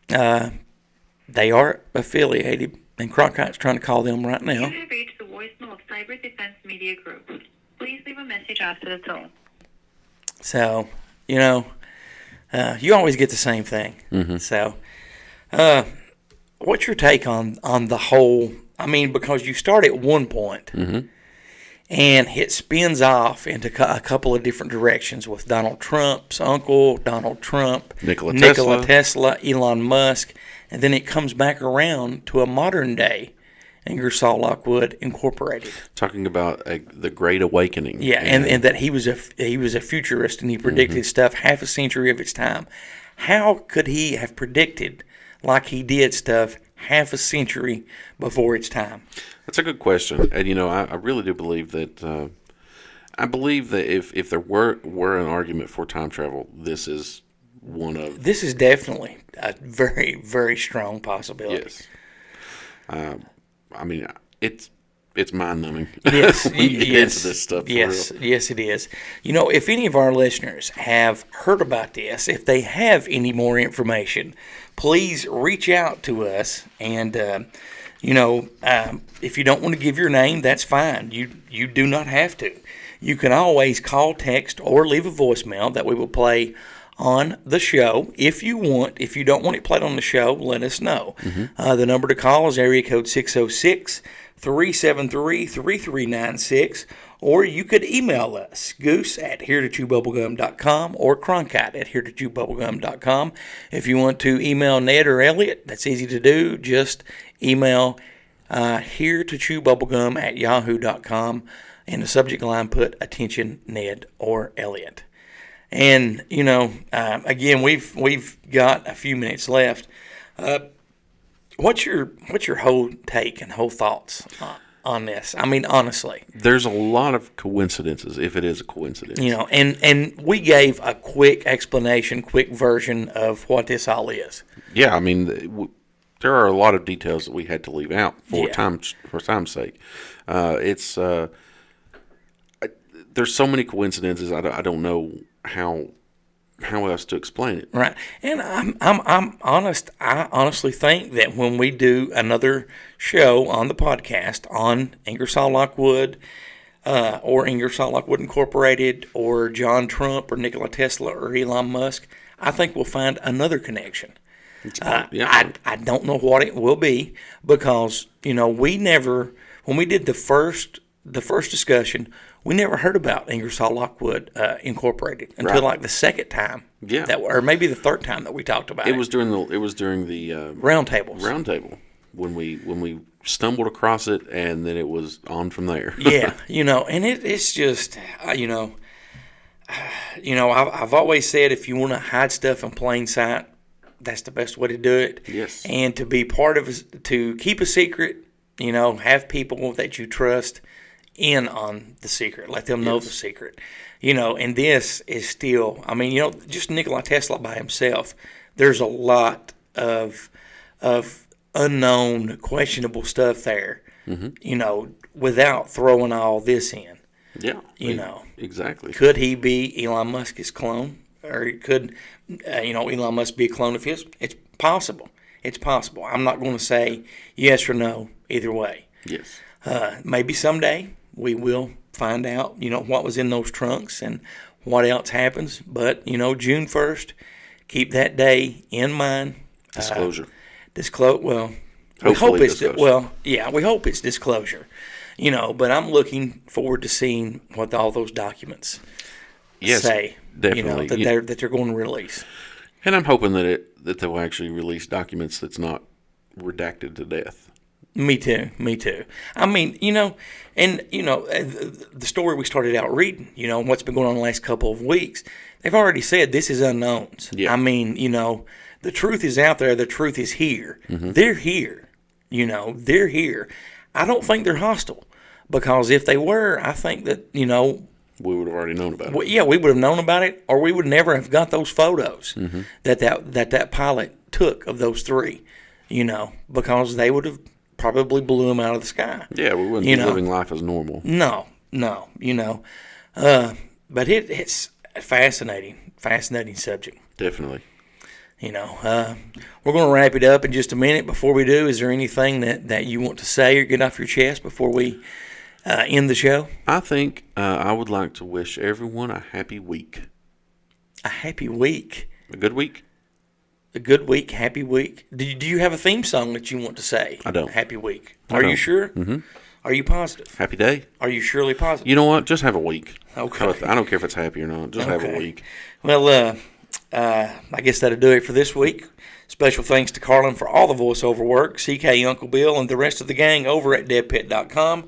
They are affiliated, and Cronkite's trying to call them right now. You have reached the voicemail of Cyber Defense Media Group. Please leave a message after the tone. So, you always get the same thing. So, what's your take on the whole? I mean, because you start at one point, and it spins off into a couple of different directions with Donald Trump's uncle, Donald Trump, Nikola Tesla, Elon Musk, and then it comes back around to a modern day Ingersoll-Lockwood Incorporated. Talking about the Great Awakening. Yeah, and that he was a futurist, and he predicted stuff half a century of its time. How could he have predicted like he did stuff half a century before its time? That's a good question, and I really do believe that. I believe that if there were an argument for time travel, this is one of. This is definitely a very, very strong possibility. Yes. I mean, it's it's mind numbing. Yes, when you get into this stuff. For yes, real. yes, it is. You know, if any of our listeners have heard about this, if they have any more information, please reach out to us. And if you don't want to give your name, that's fine. You do not have to. You can always call, text, or leave a voicemail that we will play on the show if you want. If you don't want it played on the show, let us know. The number to call is area code 606-373-3396, or you could email us, goose@heretechewbubblegum.com or cronkite@heretechewbubblegum.com. If you want to email Ned or Elliott, that's easy to do. Just email heretechewbubblegum@yahoo.com. In the subject line, put attention Ned or Elliott. And again, we've got a few minutes left. What's your whole take and whole thoughts on this? I mean, honestly, there's a lot of coincidences, if it is a coincidence. And we gave a quick explanation, quick version of what this all is. Yeah, I mean, there are a lot of details that we had to leave out for time's sake. There's so many coincidences. I don't know how else to explain it. Right, and I'm honest. I honestly think that when we do another show on the podcast on Ingersoll-Lockwood, or Ingersoll-Lockwood Incorporated, or John Trump, or Nikola Tesla, or Elon Musk, I think we'll find another connection. I don't know what it will be, because we never, when we did the first discussion, we never heard about Ingersoll-Lockwood Incorporated until like the second time, or maybe the third time that we talked about it. It was during the roundtables. Roundtable when we stumbled across it, and then it was on from there. Yeah, and it's just I've always said, if you want to hide stuff in plain sight, that's the best way to do it. Yes. And to be part of, to keep a secret, have people that you trust in on the secret. Let them know the secret. And this is still, just Nikola Tesla by himself, there's a lot of unknown, questionable stuff there, without throwing all this in. Yeah. Exactly. Could he be Elon Musk's clone? Or could, Elon Musk be a clone of his? It's possible. It's possible. I'm not going to say yes or no either way. Yes. Maybe someday we will find out, what was in those trunks and what else happens. But, June 1st, keep that day in mind. Disclosure. Well, we hope it's we hope it's disclosure. But I'm looking forward to seeing what all those documents say. Definitely. That they're going to release. And I'm hoping that they'll actually release documents that's not redacted to death. Me too. I mean, the story we started out reading, what's been going on the last couple of weeks, they've already said this is unknowns. Yeah. I mean, the truth is out there. The truth is here. Mm-hmm. They're here. They're here. I don't think they're hostile, because if they were, I think that, we would have already known about it. Yeah, we would have known about it, or we would never have got those photos mm-hmm. that pilot took of those three, because they would have probably blew them out of the sky. Yeah, we wouldn't be living life as normal. No, but it's a fascinating subject. Definitely. We're going to wrap it up in just a minute. Before we do, is there anything that you want to say or get off your chest before we end the show? I think I would like to wish everyone a happy week. A happy week? A good week? A good week, happy week. Do you have a theme song that you want to say? I don't. Happy week. Are you sure? Mm-hmm. Are you positive? Happy day. Are you surely positive? You know what? Just have a week. Okay. I don't care if it's happy or not. Just have a week. Well, I guess that'll do it for this week. Special thanks to Carlin for all the voiceover work, CK Uncle Bill, and the rest of the gang over at deadpit.com.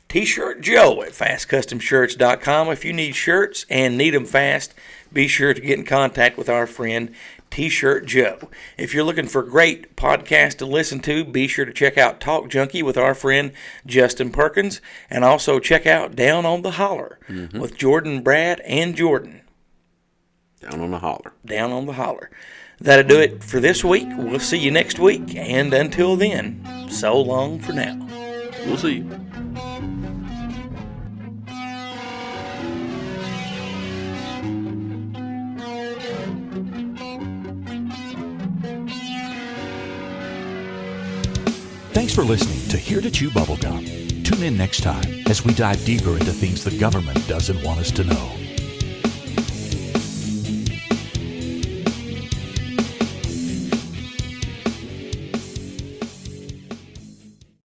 T-Shirt Joe at fastcustomshirts.com. If you need shirts and need them fast, be sure to get in contact with our friend T-Shirt Joe. If you're looking for a great podcast to listen to, be sure to check out Talk Junkie with our friend Justin Perkins, and also check out Down on the Holler with Jordan, Brad, and Jordan. Down on the Holler. Down on the Holler. That'll do it for this week. We'll see you next week, and until then, so long for now. We'll see you. for listening to Here to Chew Bubblegum. Tune in next time as we dive deeper into things the government doesn't want us to know.